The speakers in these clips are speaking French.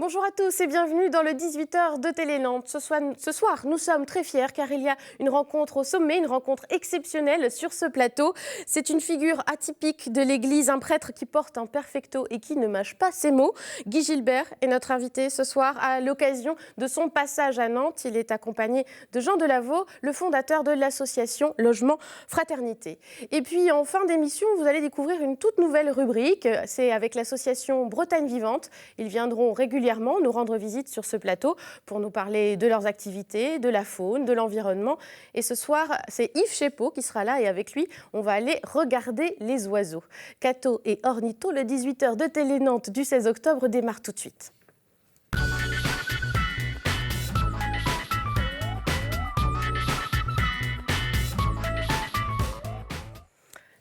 Bonjour à tous et bienvenue dans le 18h de Télé Nantes. Ce soir, nous sommes très fiers car il y a une rencontre au sommet, une rencontre exceptionnelle sur ce plateau. C'est une figure atypique de l'Église, un prêtre qui porte un perfecto et qui ne mâche pas ses mots. Guy Gilbert est notre invité ce soir à l'occasion de son passage à Nantes. Il est accompagné de Jean Delaveau, le fondateur de l'association Logement Fraternité. Et puis en fin d'émission, vous allez découvrir une toute nouvelle rubrique. C'est avec l'association Bretagne Vivante. Ils viendront régulièrement nous rendre visite sur ce plateau pour nous parler de leurs activités, de la faune, de l'environnement. Et ce soir, c'est Yves Chepeau qui sera là et avec lui, on va aller regarder les oiseaux. Cato et Ornitho, le 18h de Télé Nantes du 16 octobre démarre tout de suite.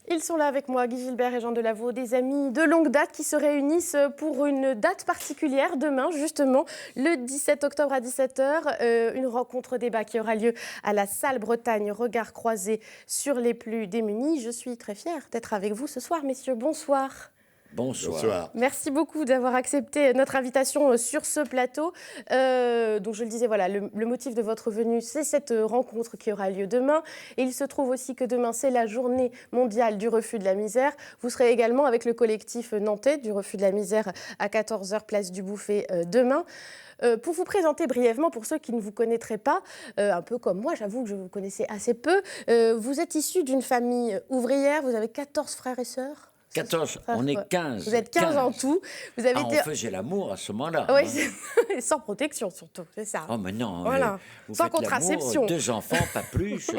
Ils sont là avec moi, Guy Gilbert et Jean Delaveau, des amis de longue date qui se réunissent pour une date particulière demain, justement, le 17 octobre à 17h. Une rencontre débat qui aura lieu à la salle Bretagne, regard croisé sur les plus démunis. Je suis très fière d'être avec vous ce soir, messieurs. Bonsoir. Bonsoir. Merci beaucoup d'avoir accepté notre invitation sur ce plateau. Donc je le disais, voilà, le motif de votre venue, c'est cette rencontre qui aura lieu demain. Et il se trouve aussi que demain, c'est la journée mondiale du refus de la misère. Vous serez également avec le collectif nantais du refus de la misère à 14h, place du Bouffay demain. Pour vous présenter brièvement, pour ceux qui ne vous connaîtraient pas, un peu comme moi, j'avoue que je vous connaissais assez peu, vous êtes issu d'une famille ouvrière, vous avez 14 frères et sœurs. 14, on est 15. Vous êtes 15 en tout. Vous avez on faisait l'amour à ce moment-là. Oui, hein. Sans protection surtout, c'est ça. Oh mais non, voilà. Vous sans faites contraception. 2 enfants, pas plus.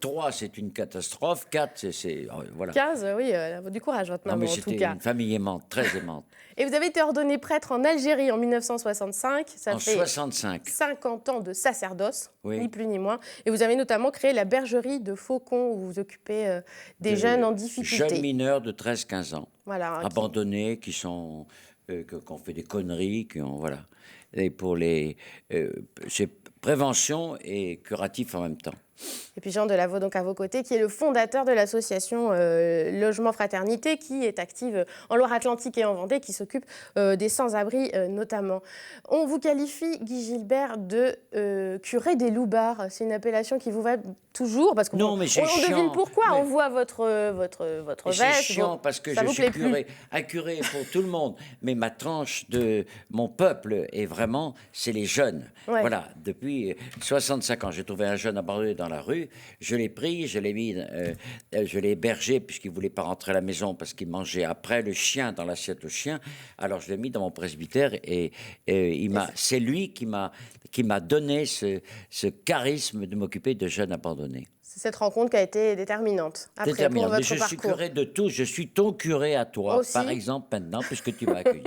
3, c'est une catastrophe. 4, c'est voilà. 15, oui, du courage votre maman, mais en tout cas. c'était une famille aimante, très aimante. Et vous avez été ordonné prêtre en Algérie en 1965. Ça fait 65. 50 ans de sacerdoce, oui. Ni plus ni moins. Et vous avez notamment créé la bergerie de Faucon où vous vous occupez des jeunes en difficulté. Jeunes mineurs de 13-15 ans. Voilà, abandonnés, qui sont qui ont fait des conneries, qui ont voilà. Et pour les c'est prévention et curatif en même temps. Et puis Jean Delaveau, donc à vos côtés, qui est le fondateur de l'association Logement Fraternité, qui est active en Loire-Atlantique et en Vendée, qui s'occupe des sans-abri notamment. On vous qualifie, Guy Gilbert, de curé des loupards. C'est une appellation qui vous va toujours, parce qu'on non, mais c'est on devine pourquoi. Mais... On voit votre veste. C'est chiant parce que je suis curé, un curé pour tout le monde. Mais ma tranche de mon peuple est vraiment, c'est les jeunes. Ouais. Voilà, depuis 65 ans, j'ai trouvé un jeune abandonné dans la rue, je l'ai pris, je l'ai mis, je l'ai hébergé puisqu'il ne voulait pas rentrer à la maison parce qu'il mangeait après le chien dans l'assiette au chien. Alors je l'ai mis dans mon presbytère et c'est lui qui m'a donné ce charisme de m'occuper de jeunes abandonnés. C'est cette rencontre qui a été déterminante. Après, déterminante. Pour votre Mais je suis curé de tout. Je suis ton curé à toi, aussi. Par exemple, maintenant, puisque tu m'as accueilli.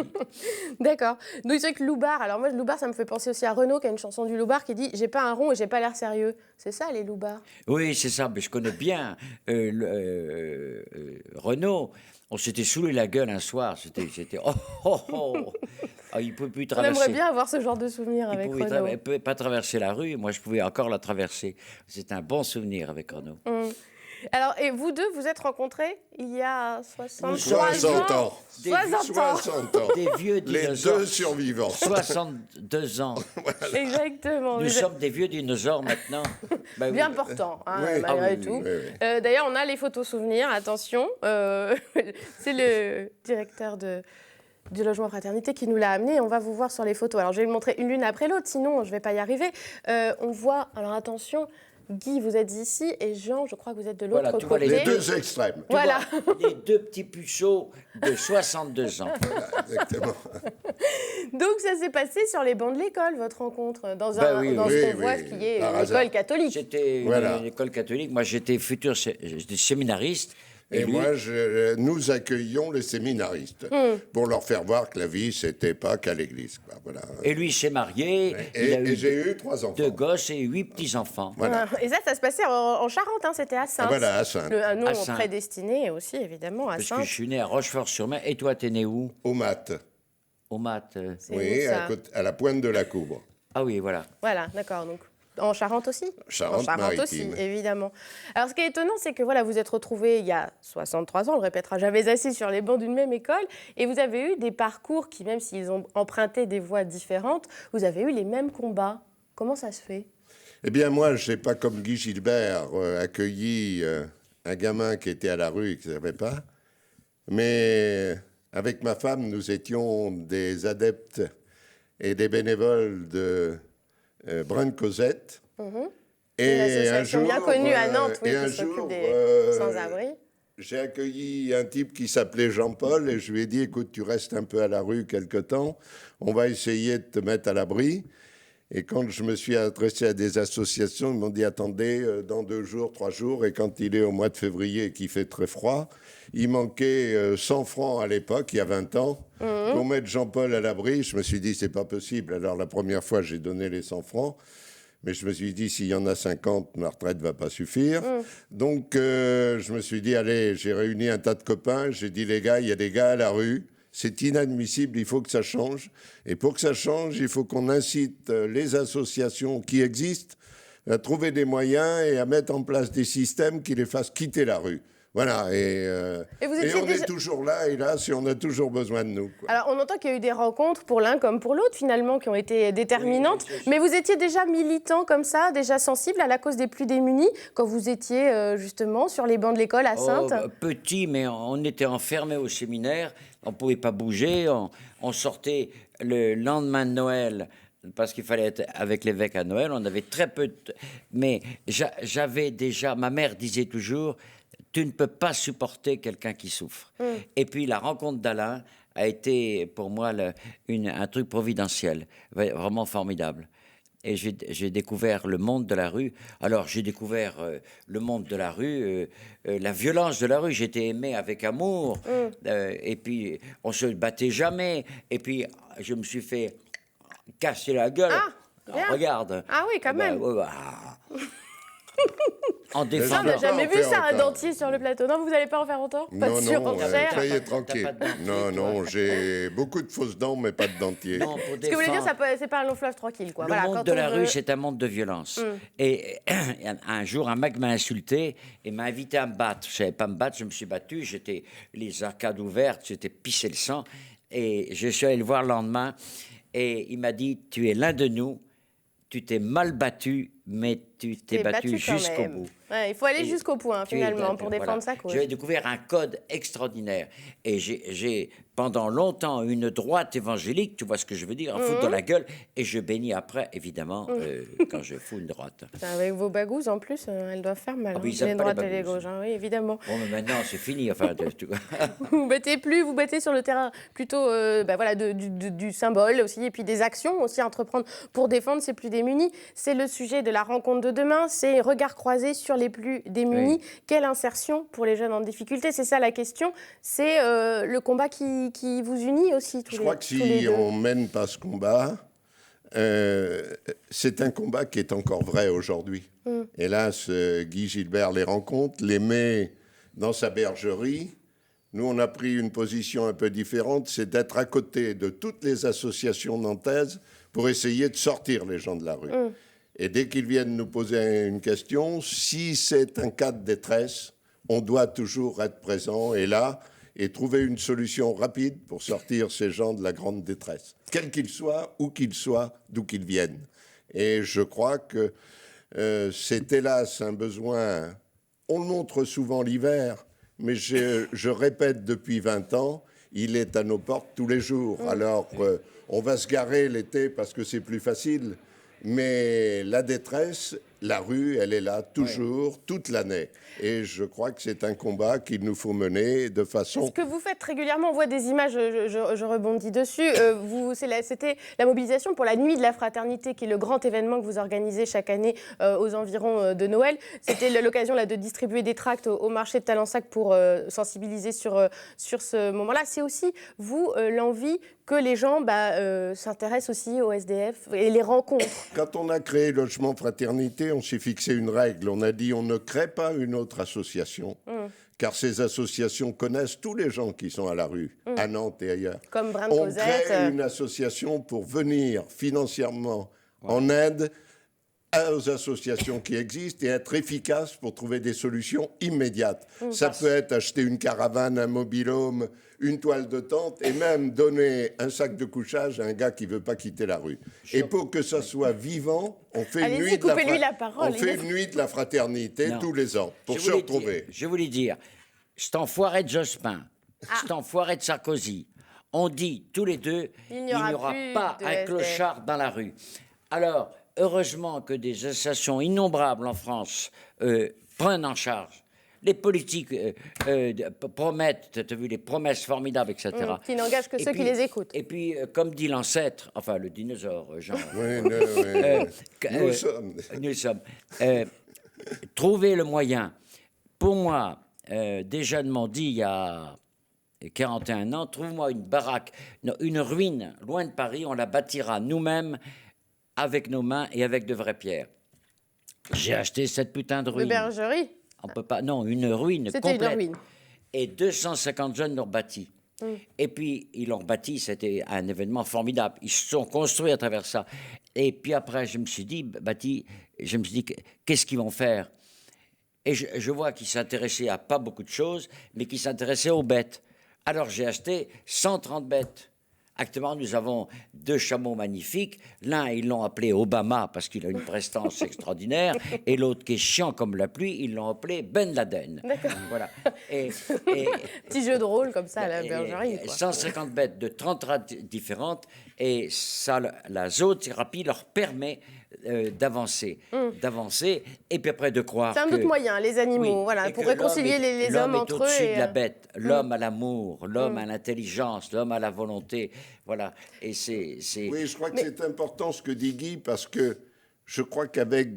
D'accord. Donc, c'est vrai que Loupard, alors moi, Loupard, ça me fait penser aussi à Renaud, qui a une chanson du Loupard qui dit « J'ai pas un rond et j'ai pas l'air sérieux ». C'est ça, les Loupards? Oui, c'est ça. Mais je connais bien Renaud. On s'était saoulé la gueule un soir. C'était il ne pouvait plus traverser. On aimerait bien avoir ce genre de souvenir avec Renaud. Il ne pouvait pas traverser la rue. Moi, je pouvais encore la traverser. C'est un bon souvenir avec Renaud. Alors, et vous deux, vous êtes rencontrés il y a 60 ans. 60 ans. 60 ans. Des vieux dinosaures. Les deux survivants. 62 ans. Voilà. Exactement. Nous sommes des vieux dinosaures maintenant. Bah, bien portants, hein, oui. Malgré tout. Oui. D'ailleurs, on a les photos souvenirs, attention. C'est le directeur du Logement Fraternité qui nous l'a amené. On va vous voir sur les photos. Alors, je vais le montrer une l'une après l'autre, sinon je ne vais pas y arriver. On voit, alors attention... Guy, vous êtes ici et Jean, je crois que vous êtes de l'autre côté. Vois les deux extrêmes. Voilà. Les deux petits puceaux de 62 ans. Voilà, exactement. Donc ça s'est passé sur les bancs de l'école, votre rencontre, dans ce qu'on voit qui est l'école catholique. C'était une école catholique. Moi, j'étais séminariste. Et moi, nous accueillions les séminaristes pour leur faire voir que la vie, c'était pas qu'à l'église. Voilà. Et lui, il s'est marié. Et j'ai eu 3 enfants. 2 gosses et 8 petits-enfants. Voilà. Et ça se passait en Charente, hein, c'était à Saintes. Ah, voilà, à Saintes. Un nom prédestiné aussi, évidemment, à Saintes. Parce que je suis né à Rochefort-sur-Mer. Et toi, t'es né où? Au Mat. Au Mat. Oui, à la pointe de la Coubre. Ah oui, voilà. Voilà, d'accord. Donc, En Charente aussi? Charente-Maritime. Aussi, évidemment. Alors, ce qui est étonnant, c'est que voilà, vous êtes retrouvés il y a 63 ans, on le répétera jamais assez, sur les bancs d'une même école, et vous avez eu des parcours qui, même s'ils ont emprunté des voies différentes, vous avez eu les mêmes combats. Comment ça se fait? Eh bien, moi, je n'ai pas, comme Guy Gilbert, accueilli un gamin qui était à la rue et qui ne savait pas. Mais avec ma femme, nous étions des adeptes et des bénévoles de Brun Cosette. Et une association bien connue à Nantes, oui, qui s'occupe des sans-abri. J'ai accueilli un type qui s'appelait Jean-Paul et je lui ai dit, écoute, tu restes un peu à la rue quelque temps, on va essayer de te mettre à l'abri. Et quand je me suis adressé à des associations, ils m'ont dit, attendez, dans 2 jours, 3 jours, et quand il est au mois de février et qu'il fait très froid, il manquait 100 francs à l'époque, il y a 20 ans, pour mettre Jean-Paul à l'abri. Je me suis dit, c'est pas possible. Alors la première fois, j'ai donné les 100 francs. Mais je me suis dit, s'il y en a 50, ma retraite ne va pas suffire. Donc, je me suis dit, allez, j'ai réuni un tas de copains. J'ai dit, les gars, il y a des gars à la rue. C'est inadmissible, il faut que ça change. Et pour que ça change, il faut qu'on incite les associations qui existent à trouver des moyens et à mettre en place des systèmes qui les fassent quitter la rue. Voilà, et on est toujours là, hélas, et on a toujours besoin de nous, quoi. Alors, on entend qu'il y a eu des rencontres pour l'un comme pour l'autre, finalement, qui ont été déterminantes. Oui, mais vous étiez déjà militant comme ça, déjà sensible à la cause des plus démunis, quand vous étiez justement sur les bancs de l'école à Saintes? Petit, mais on était enfermés au séminaire, on ne pouvait pas bouger, on sortait le lendemain de Noël, parce qu'il fallait être avec l'évêque à Noël, on avait très peu de... Mais j'avais déjà... Ma mère disait toujours... Tu ne peux pas supporter quelqu'un qui souffre. Et puis la rencontre d'Alain a été pour moi un truc providentiel, vraiment formidable. Et j'ai découvert le monde de la rue. Alors j'ai découvert le monde de la rue, la violence de la rue. J'étais aimé avec amour. Et puis on se battait jamais. Et puis je me suis fait casser la gueule. Regarde. Ah oui, quand même. En défendant. On n'a jamais vu ça, un dentier sur le plateau. Non, vous n'allez pas en faire autant? Pas de surenchère. Soyez tranquille. Non, j'ai beaucoup de fausses dents, mais pas de dentier. Non, ce que vous voulez dire, c'est pas un long fleuve tranquille, quoi. Le monde de la rue, c'est un monde de violence. Et un jour, un mec m'a insulté et m'a invité à me battre. Je ne savais pas me battre, je me suis battu. J'étais les arcades ouvertes, j'étais pissé le sang. Et je suis allé le voir le lendemain et il m'a dit, tu es l'un de nous, tu t'es mal battu, mais tu t'es battu jusqu'au bout. Ouais, il faut aller jusqu'au bout, finalement, pour défendre sa cause. J'ai découvert un code extraordinaire. Et j'ai pendant longtemps une droite évangélique, tu vois ce que je veux dire, en foutre dans la gueule. Et je bénis après, évidemment, quand je fous une droite. Avec vos bagouses, en plus, elles doivent faire mal. Les droites et les gauches, oui, évidemment. Bon, mais maintenant, c'est fini. Enfin, vous battez plus, vous battez sur le terrain plutôt du symbole aussi, et puis des actions aussi à entreprendre pour défendre ces plus démunis. C'est le sujet de la rencontre de demain, c'est regard croisé sur les plus démunis. Oui. Quelle insertion pour les jeunes en difficulté? C'est ça la question. C'est le combat qui vous unit aussi tous les deux. Je crois que si on ne mène pas ce combat, c'est un combat qui est encore vrai aujourd'hui. Hélas, Guy Gilbert les rencontre, les met dans sa bergerie. Nous, on a pris une position un peu différente, c'est d'être à côté de toutes les associations nantaises pour essayer de sortir les gens de la rue. Et dès qu'ils viennent nous poser une question, si c'est un cas de détresse, on doit toujours être présent et là, et trouver une solution rapide pour sortir ces gens de la grande détresse, quels qu'ils soient, où qu'ils soient, d'où qu'ils viennent. Et je crois que c'est hélas un besoin, on le montre souvent l'hiver, mais je répète depuis 20 ans, il est à nos portes tous les jours. Alors, on va se garer l'été parce que c'est plus facile, mais la détresse, la rue, elle est là toujours, toute l'année. Et je crois que c'est un combat qu'il nous faut mener de façon... Ce que vous faites régulièrement, on voit des images, je rebondis dessus. C'était la mobilisation pour la Nuit de la Fraternité, qui est le grand événement que vous organisez chaque année aux environs de Noël. C'était l'occasion de distribuer des tracts au marché de Talensac pour sensibiliser sur ce moment-là. C'est aussi, vous, l'envie que les gens s'intéressent aussi au SDF et les rencontrent. Quand on a créé Logement Fraternité, on s'est fixé une règle. On a dit on ne crée pas une autre association, car ces associations connaissent tous les gens qui sont à la rue, à Nantes et ailleurs. Comme Brun Cosette. On crée une association pour venir financièrement en aide aux associations qui existent et être efficace pour trouver des solutions immédiates. Ça peut être acheter une caravane, un mobil-home, une toile de tente et même donner un sac de couchage à un gars qui ne veut pas quitter la rue. Et pour que ça soit vivant, on fait une nuit de la fraternité tous les ans pour se retrouver. Je voulais dire, cet enfoiré de Jospin, cet enfoiré de Sarkozy, on dit tous les deux, il n'y aura pas un clochard dans la rue. Alors, heureusement que des associations innombrables en France prennent en charge. Les politiques promettent, tu as vu les promesses formidables, etc. Qui n'engagent que ceux qui les écoutent. Et puis, comme dit l'ancêtre, enfin le dinosaure, Jean. Nous sommes. Trouver le moyen. Pour moi, des jeunes m'ont dit il y a 41 ans, trouve-moi une baraque, une ruine loin de Paris, on la bâtira nous-mêmes avec nos mains et avec de vraies pierres. J'ai acheté cette putain de ruine. De bergerie. On peut pas, non, une ruine complète. C'était une ruine. Et 250 jeunes l'ont bâti. Et puis, ils l'ont bâti, c'était un événement formidable. Ils se sont construits à travers ça. Et puis après, je me suis dit, qu'est-ce qu'ils vont faire? Et je vois qu'ils s'intéressaient à pas beaucoup de choses, mais qu'ils s'intéressaient aux bêtes. Alors, j'ai acheté 130 bêtes. Actuellement, nous avons 2 chameaux magnifiques. L'un, ils l'ont appelé Obama parce qu'il a une prestance extraordinaire. Et l'autre, qui est chiant comme la pluie, ils l'ont appelé Ben Laden. D'accord. Voilà. Petit jeu de rôle comme ça à la bergerie. 150 bêtes de 30 races différentes. Et ça, la zoothérapie leur permet d'avancer. Et puis après de croire c'est un autre moyen, les animaux, voilà, pour réconcilier les hommes entre eux. L'homme est au-dessus de la bête. L'homme a l'amour, l'homme a l'intelligence, l'homme a la volonté. Voilà. Et c'est... Oui, je crois que c'est important ce que dit Guy, parce que je crois qu'avec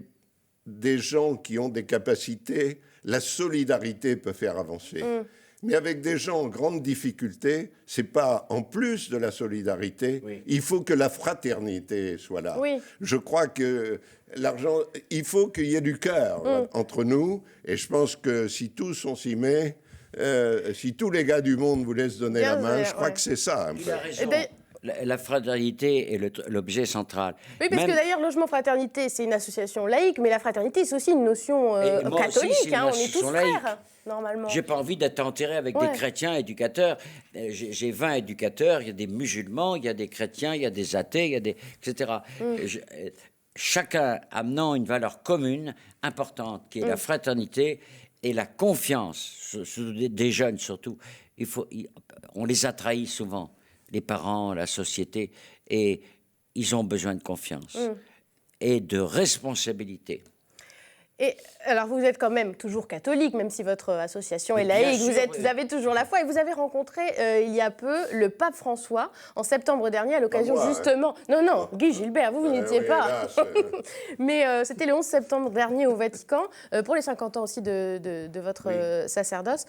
des gens qui ont des capacités, la solidarité peut faire avancer. Mais avec des gens en grande difficulté, c'est pas en plus de la solidarité, il faut que la fraternité soit là. Je crois que l'argent, il faut qu'il y ait du cœur entre nous, et je pense que si tous on s'y met, si tous les gars du monde vous laissent donner la main, je crois que c'est ça. Un peu. Il a raison. La fraternité est l'objet central. Oui, parce que d'ailleurs, Logement Fraternité, c'est une association laïque, mais la fraternité, c'est aussi une notion catholique. On est tous frères, normalement. J'ai pas envie d'être enterré avec des chrétiens éducateurs. J'ai 20 éducateurs, il y a des musulmans, il y a des chrétiens, il y a des athées, il y a des... etc. Chacun amenant une valeur commune, importante, qui est la fraternité et la confiance, des jeunes surtout. On les a trahis souvent. Les parents, la société, et ils ont besoin de confiance et de responsabilité. Et alors, vous êtes quand même toujours catholique, même si votre association est laïque. Vous avez toujours la foi. Et vous avez rencontré, il y a peu, le pape François, en septembre dernier, à l'occasion justement... Non, Guy Gilbert, vous n'étiez pas. Mais c'était le 11 septembre dernier au Vatican, pour les 50 ans aussi de votre sacerdoce.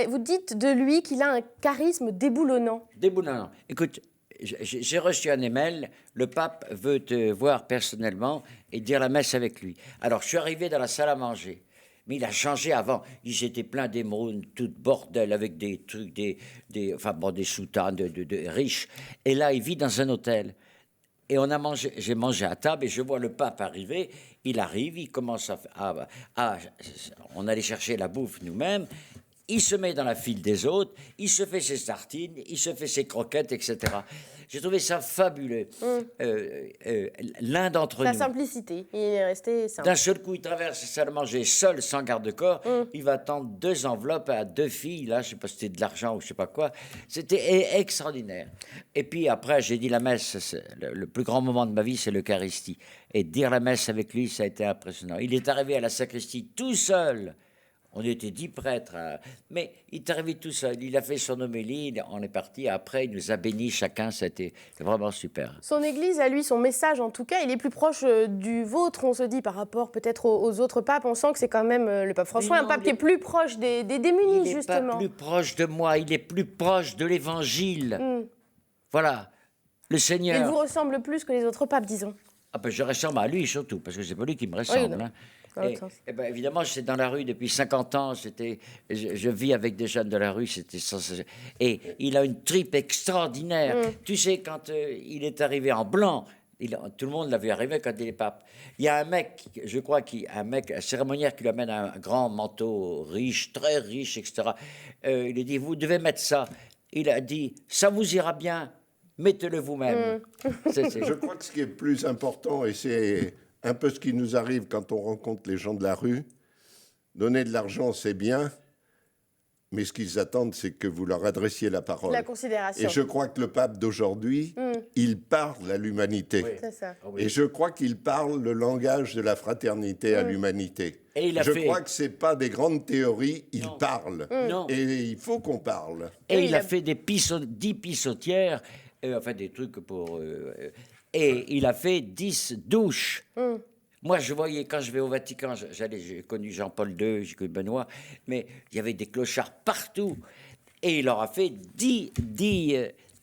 Vous dites de lui qu'il a un charisme déboulonnant. Déboulonnant. Écoute, j'ai reçu un email, le pape veut te voir personnellement et dire la messe avec lui. Alors, je suis arrivé dans la salle à manger, mais il a changé avant. Ils étaient pleins d'émeraudes, tout bordel, avec des trucs, des soutanes de riches. Et là, il vit dans un hôtel. Et j'ai mangé à table et je vois le pape arriver. Il arrive, il commence on allait chercher la bouffe nous-mêmes. Il se met dans la file des autres, il se fait ses tartines, il se fait ses croquettes, etc. J'ai trouvé ça fabuleux. L'un d'entre nous... La simplicité, il est resté simple. D'un seul coup, il traverse la salle à manger seul, sans garde-corps. Il va tendre 2 enveloppes à 2 filles, là, je ne sais pas si c'était de l'argent ou je ne sais pas quoi. C'était extraordinaire. Et puis après, j'ai dit la messe, le plus grand moment de ma vie, c'est l'Eucharistie. Et dire la messe avec lui, ça a été impressionnant. Il est arrivé à la sacristie tout seul. On était 10 prêtres, mais il est arrivé tout seul. Il a fait son homélie, on est parti. Après, il nous a bénis chacun. C'était vraiment super. Son église, à lui, son message, en tout cas, il est plus proche du vôtre, on se dit, par rapport peut-être aux autres papes. On sent que c'est quand même le pape François, un pape qui est plus proche des démunis, justement. Il n'est pas plus proche de moi, il est plus proche de l'Évangile. Voilà, le Seigneur. Il vous ressemble plus que les autres papes, disons. Ah ben, je ressemble à lui surtout, parce que c'est pas lui qui me ressemble. Et ben, évidemment, j'étais dans la rue depuis 50 ans. Je vis avec des jeunes de la rue. Et il a une tripe extraordinaire. Tu sais, quand il est arrivé en blanc, Tout le monde l'a vu arriver quand il est pape. Il y a un mec, je crois, un cérémoniaire qui lui amène un grand manteau riche, très riche, etc. Il lui dit, vous devez mettre ça. Il a dit, ça vous ira bien, mettez-le vous-même. Je crois que ce qui est plus important, et c'est un peu ce qui nous arrive quand on rencontre les gens de la rue, donner de l'argent, c'est bien, mais ce qu'ils attendent, c'est que vous leur adressiez la parole. La considération. Et je crois que le pape d'aujourd'hui, il parle à l'humanité. Oui. C'est ça. Et je crois qu'il parle le langage de la fraternité à l'humanité. Je crois que ce n'est pas des grandes théories, il parle. Non. Et il faut qu'on parle. Et il a fait 10 pissotières, enfin des trucs pour... et il a fait 10 douches. Moi, je voyais, quand je vais au Vatican, j'ai connu Jean-Paul II, j'ai connu Benoît, mais il y avait des clochards partout. Et il leur a fait 10...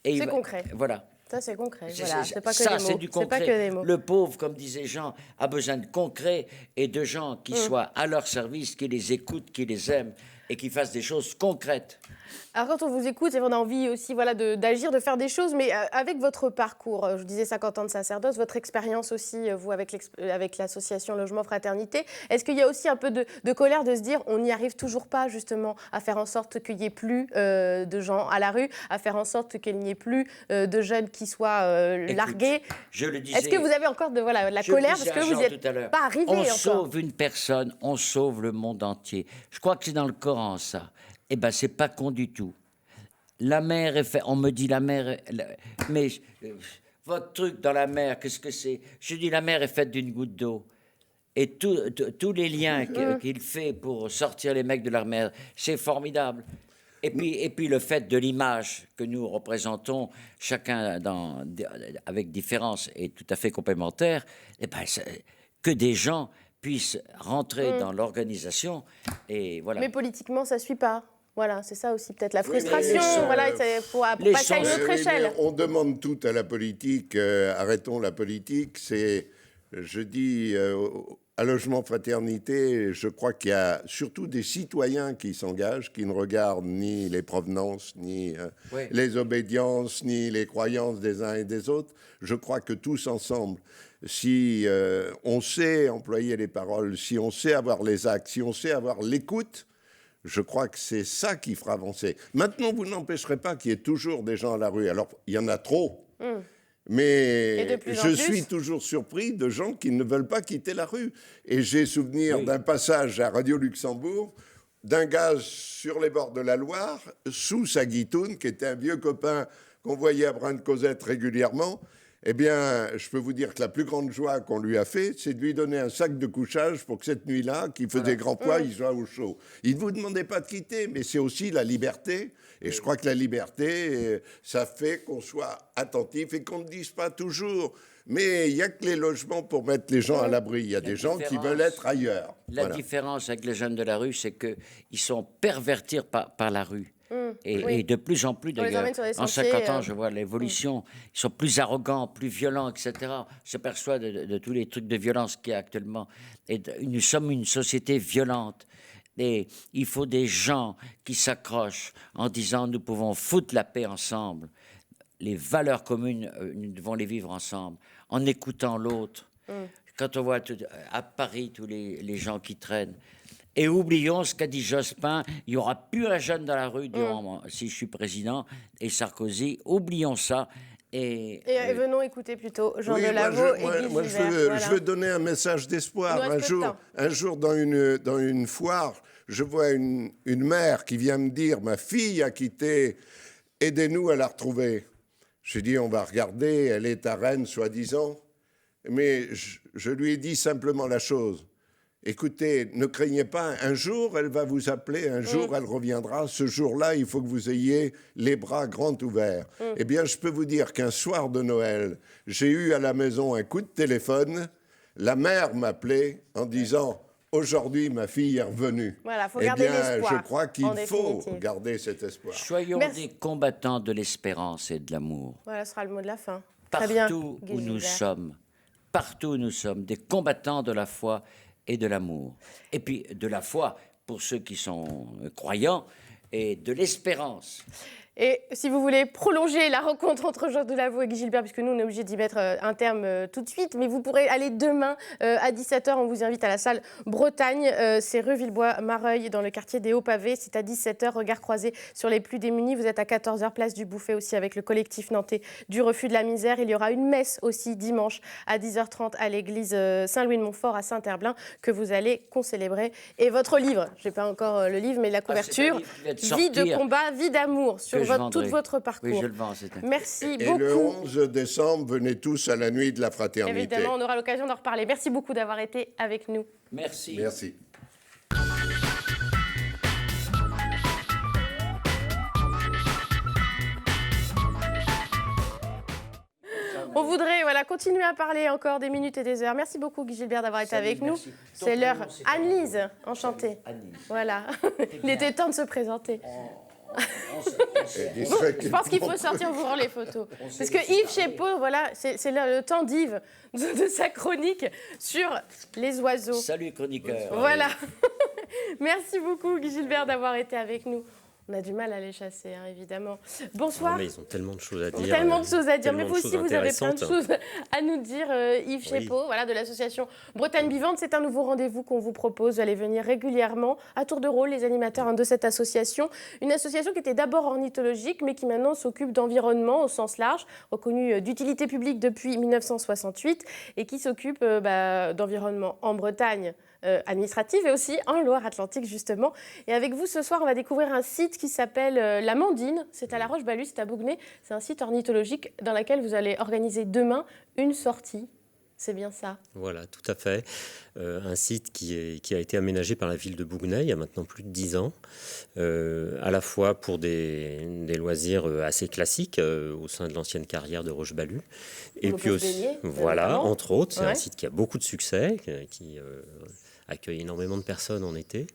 c'est concret. Voilà. Ça, c'est concret. Voilà. C'est pas que ça, des mots. c'est du concret. Pas que des mots. Le pauvre, comme disait Jean, a besoin de concret et de gens qui soient à leur service, qui les écoutent, qui les aiment et qui fassent des choses concrètes. Alors quand on vous écoute, on a envie aussi d'agir, de faire des choses, mais avec votre parcours, je disais 50 ans de sacerdoce, votre expérience aussi, vous avec l'association Logement Fraternité, est-ce qu'il y a aussi un peu de colère de se dire on n'y arrive toujours pas justement à faire en sorte qu'il n'y ait plus de gens à la rue, à faire en sorte qu'il n'y ait plus de jeunes qui soient largués? Je le disais. Est-ce que vous avez encore de la colère parce que vous n'êtes pas arrivé encore? On sauve une personne, on sauve le monde entier. Je crois que c'est dans le Coran ça. Eh bien, c'est pas con du tout. La mer est faite... On me dit la mer... Mais votre truc dans la mer, qu'est-ce que c'est? Je dis la mer est faite d'une goutte d'eau. Et tous les liens qu'il fait pour sortir les mecs de la mer, c'est formidable. Et puis le fait de l'image que nous représentons, chacun avec différence et tout à fait complémentaire, eh ben, que des gens puissent rentrer dans l'organisation. Et voilà. Mais politiquement, ça ne suit pas. Voilà, c'est ça aussi peut-être la frustration, pour passer à une autre échelle. On demande tout à la politique, arrêtons la politique. Je dis, à Logement Fraternité, je crois qu'il y a surtout des citoyens qui s'engagent, qui ne regardent ni les provenances, ni les obédiences, ni les croyances des uns et des autres. Je crois que tous ensemble, si on sait employer les paroles, si on sait avoir les actes, si on sait avoir l'écoute, je crois que c'est ça qui fera avancer. Maintenant, vous n'empêcherez pas qu'il y ait toujours des gens à la rue. Alors, il y en a trop. Mais je suis toujours surpris de gens qui ne veulent pas quitter la rue. Et j'ai souvenir d'un passage à Radio Luxembourg d'un gars sur les bords de la Loire, sous sa guitoune, qui était un vieux copain qu'on voyait à Braine-Causette régulièrement. Eh bien, je peux vous dire que la plus grande joie qu'on lui a fait, c'est de lui donner un sac de couchage pour que cette nuit-là, qui faisait grand poids, il soit au chaud. Il ne vous demandait pas de quitter, mais c'est aussi la liberté. Et je crois que la liberté, ça fait qu'on soit attentif et qu'on ne dise pas toujours. Mais il n'y a que les logements pour mettre les gens à l'abri. Il y a des gens qui veulent être ailleurs. La différence avec les jeunes de la rue, c'est qu'ils sont pervertis par la rue. Et de plus en plus, d'ailleurs, en 50 ans, je vois l'évolution. Ils sont plus arrogants, plus violents, etc. On s'aperçoit de tous les trucs de violence qu'il y a actuellement. Et nous sommes une société violente. Et il faut des gens qui s'accrochent en disant nous pouvons foutre la paix ensemble. Les valeurs communes, nous devons les vivre ensemble, en écoutant l'autre. Quand on voit à Paris tous les gens qui traînent. Et oublions ce qu'a dit Jospin, il n'y aura plus un jeune dans la rue si je suis président, et Sarkozy, oublions ça. Et venons écouter plutôt Jean Delaveau et Guy Gilbert. Je veux donner un message d'espoir. Un jour dans une foire, je vois une mère qui vient me dire « Ma fille a quitté, aidez-nous à la retrouver ». Je dis « On va regarder, elle est à Rennes, soi-disant ». Mais je lui ai dit simplement la chose. Écoutez, ne craignez pas, un jour elle va vous appeler, un jour elle reviendra. Ce jour-là, il faut que vous ayez les bras grands ouverts. Eh bien, je peux vous dire qu'un soir de Noël, j'ai eu à la maison un coup de téléphone. La mère m'appelait en disant « Aujourd'hui, ma fille est revenue ». Voilà, faut garder l'espoir. Je crois qu'il faut garder cet espoir. Soyons des combattants de l'espérance et de l'amour. Voilà, ce sera le mot de la fin. Partout où nous sommes, des combattants de la foi et de l'amour. Et puis de la foi pour ceux qui sont croyants et de l'espérance. Et si vous voulez prolonger la rencontre entre Jean Delaveau et Guy Gilbert, puisque nous, on est obligé d'y mettre un terme tout de suite, mais vous pourrez aller demain à 17h, on vous invite à la salle Bretagne, c'est rue Villebois-Mareuil, dans le quartier des Hauts-Pavés, c'est à 17h, regard croisé sur les plus démunis, vous êtes à 14h, place du Bouffet aussi, avec le collectif nantais du Refus de la Misère. Il y aura une messe aussi dimanche à 10h30 à l'église Saint-Louis-de-Montfort à Saint-Herblain, que vous allez concélébrer. Et votre livre, je n'ai pas encore le livre, mais la couverture, vie de combat, vie d'amour, sur tout votre parcours. Oui, je le vends. Merci beaucoup. Et le 11 décembre, venez tous à la nuit de la fraternité. Évidemment, on aura l'occasion d'en reparler. Merci beaucoup d'avoir été avec nous. Merci. Merci. On voudrait continuer à parler encore des minutes et des heures. Merci beaucoup Guy Gilbert d'avoir été avec nous. C'est l'heure. Anne-Lise, enchantée. Voilà, il était temps de se présenter. Je pense qu'il faut sortir, vous rendre les photos. Parce que Yves Chepeau, c'est le temps d'Yves, de sa chronique sur les oiseaux. Salut chroniqueur. Voilà. Merci beaucoup Guy Gilbert d'avoir été avec nous. On a du mal à les chasser, évidemment. Bonsoir. Mais ils ont tellement de choses à dire. Mais vous aussi, vous avez plein de choses à nous dire. Yves Chepeau, de l'association Bretagne Vivante. C'est un nouveau rendez-vous qu'on vous propose. Vous allez venir régulièrement, à tour de rôle, les animateurs de cette association. Une association qui était d'abord ornithologique, mais qui maintenant s'occupe d'environnement au sens large, reconnue d'utilité publique depuis 1968, et qui s'occupe d'environnement en Bretagne, administrative, et aussi en Loire-Atlantique, justement. Et avec vous, ce soir, on va découvrir un site qui s'appelle La Mandine. C'est à La Roche-Balue, c'est à Bougnay. C'est un site ornithologique dans lequel vous allez organiser demain une sortie. C'est bien ça? Voilà, tout à fait. Un site qui a été aménagé par la ville de Bougnay il y a maintenant plus de 10 ans, à la fois pour des loisirs assez classiques au sein de l'ancienne carrière de Roche-Balue. Et puis aussi, entre autres, c'est un site qui a beaucoup de succès, qui accueille énormément de personnes en été.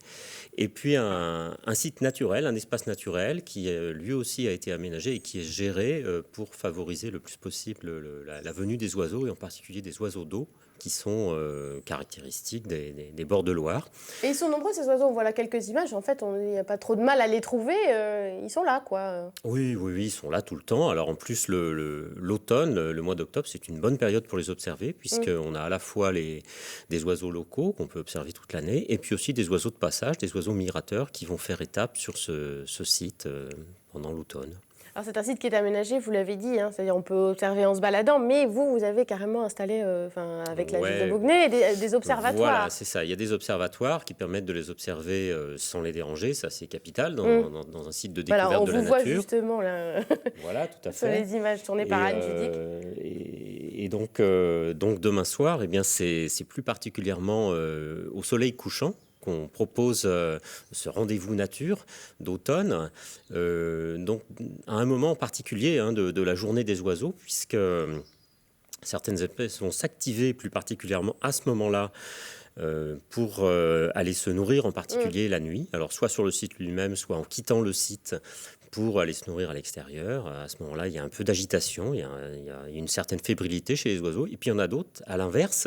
Et puis un site naturel, un espace naturel qui lui aussi a été aménagé et qui est géré pour favoriser le plus possible la venue des oiseaux, et en particulier des oiseaux d'eau qui sont caractéristiques des bords de Loire. Et ils sont nombreux ces oiseaux, on voit là quelques images, en fait on n'a pas trop de mal à les trouver, ils sont là quoi. Oui, ils sont là tout le temps. Alors en plus l'automne, le mois d'octobre, c'est une bonne période pour les observer, puisqu'on a à la fois des oiseaux locaux qu'on peut observer toute l'année, et puis aussi des oiseaux de passage, des oiseaux migrateurs qui vont faire étape sur ce site pendant l'automne. Alors c'est un site qui est aménagé, vous l'avez dit, c'est-à-dire on peut observer en se baladant, mais vous avez carrément installé, avec la ville de Bougnay, des observatoires. Voilà, c'est ça. Il y a des observatoires qui permettent de les observer sans les déranger. Ça, c'est capital dans un site de découverte de la nature. On vous voit justement là. Voilà, tout à fait. Sur les images tournées par Anne Judic. Et donc demain soir, c'est plus particulièrement au soleil couchant qu'on propose ce rendez-vous nature d'automne, donc à un moment particulier de la journée des oiseaux, puisque certaines espèces vont s'activer plus particulièrement à ce moment-là pour aller se nourrir, en particulier la nuit. Alors soit sur le site lui-même, soit en quittant le site pour aller se nourrir à l'extérieur. À ce moment-là, il y a un peu d'agitation, il y a une certaine fébrilité chez les oiseaux. Et puis il y en a d'autres, à l'inverse,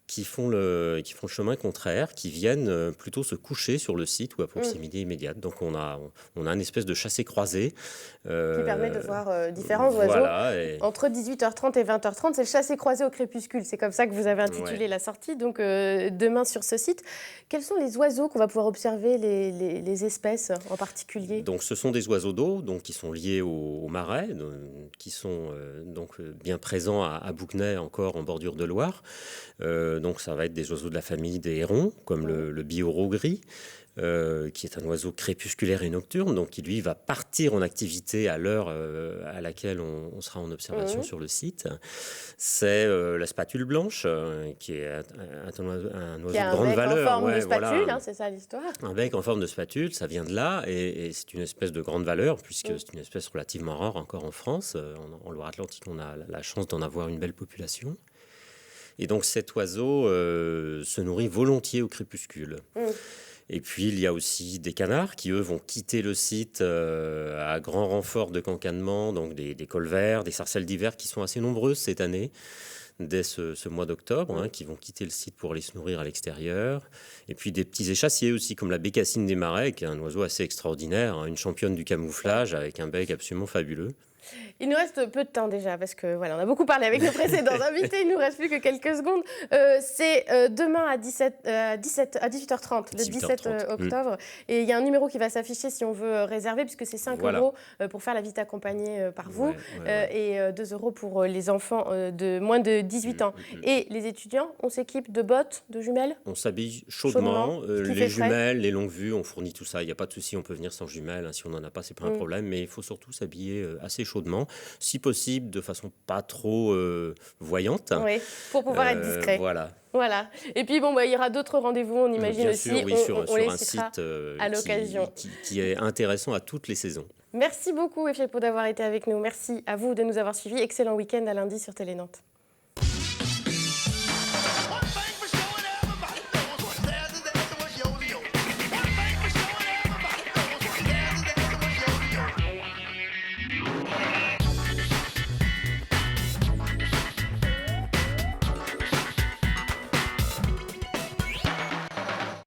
qui font le chemin contraire, qui viennent plutôt se coucher sur le site ou à proximité immédiate. Donc on a une espèce de chassé-croisé. Qui permet de voir différents oiseaux. Entre 18h30 et 20h30, c'est le chassé-croisé au crépuscule. C'est comme ça que vous avez intitulé la sortie, donc demain sur ce site. Quels sont les oiseaux qu'on va pouvoir observer, les espèces en particulier? Donc ce sont des oiseaux d'eau qui sont liés au marais, qui sont bien présents à Bougnay, encore en bordure de Loire. Donc ça va être des oiseaux de la famille des hérons, comme le bihoreau gris, qui est un oiseau crépusculaire et nocturne, donc qui lui va partir en activité à l'heure à laquelle on sera en observation sur le site. C'est la spatule blanche, qui est un oiseau de grande valeur. En forme de spatule, c'est ça l'histoire. Un bec en forme de spatule, ça vient de là, et c'est une espèce de grande valeur, puisque c'est une espèce relativement rare encore en France. En Loire-Atlantique, on a la chance d'en avoir une belle population. Et donc cet oiseau se nourrit volontiers au crépuscule. Et puis il y a aussi des canards qui, eux, vont quitter le site à grand renfort de cancanement, donc des colverts, des sarcelles d'hiver qui sont assez nombreuses cette année. dès ce mois d'octobre, qui vont quitter le site pour aller se nourrir à l'extérieur. Et puis des petits échassiers aussi, comme la bécassine des marais, qui est un oiseau assez extraordinaire, une championne du camouflage avec un bec absolument fabuleux. Il nous reste peu de temps déjà, parce que voilà, on a beaucoup parlé avec nos précédents invités, il nous reste plus que quelques secondes. C'est demain à 18h30, le 17 octobre. Et il y a un numéro qui va s'afficher si on veut réserver, puisque c'est 5 euros pour faire la visite accompagnée par vous, et 2 euros pour les enfants de moins de 18 ans. Et les étudiants, on s'équipe de bottes, de jumelles? On s'habille chaudement. Les jumelles, les longues vues, on fournit tout ça. Il n'y a pas de souci, on peut venir sans jumelles. Si on n'en a pas, c'est pas un problème. Mais il faut surtout s'habiller assez chaudement, si possible de façon pas trop voyante. Oui, pour pouvoir être discret. Voilà. Et puis, il y aura d'autres rendez-vous, on imagine aussi. Bien sûr, oui, sur les un site à l'occasion. Qui est intéressant à toutes les saisons. Merci beaucoup, Effielpo, d'avoir été avec nous. Merci à vous de nous avoir suivis. Excellent week-end à lundi sur Télé Nantes.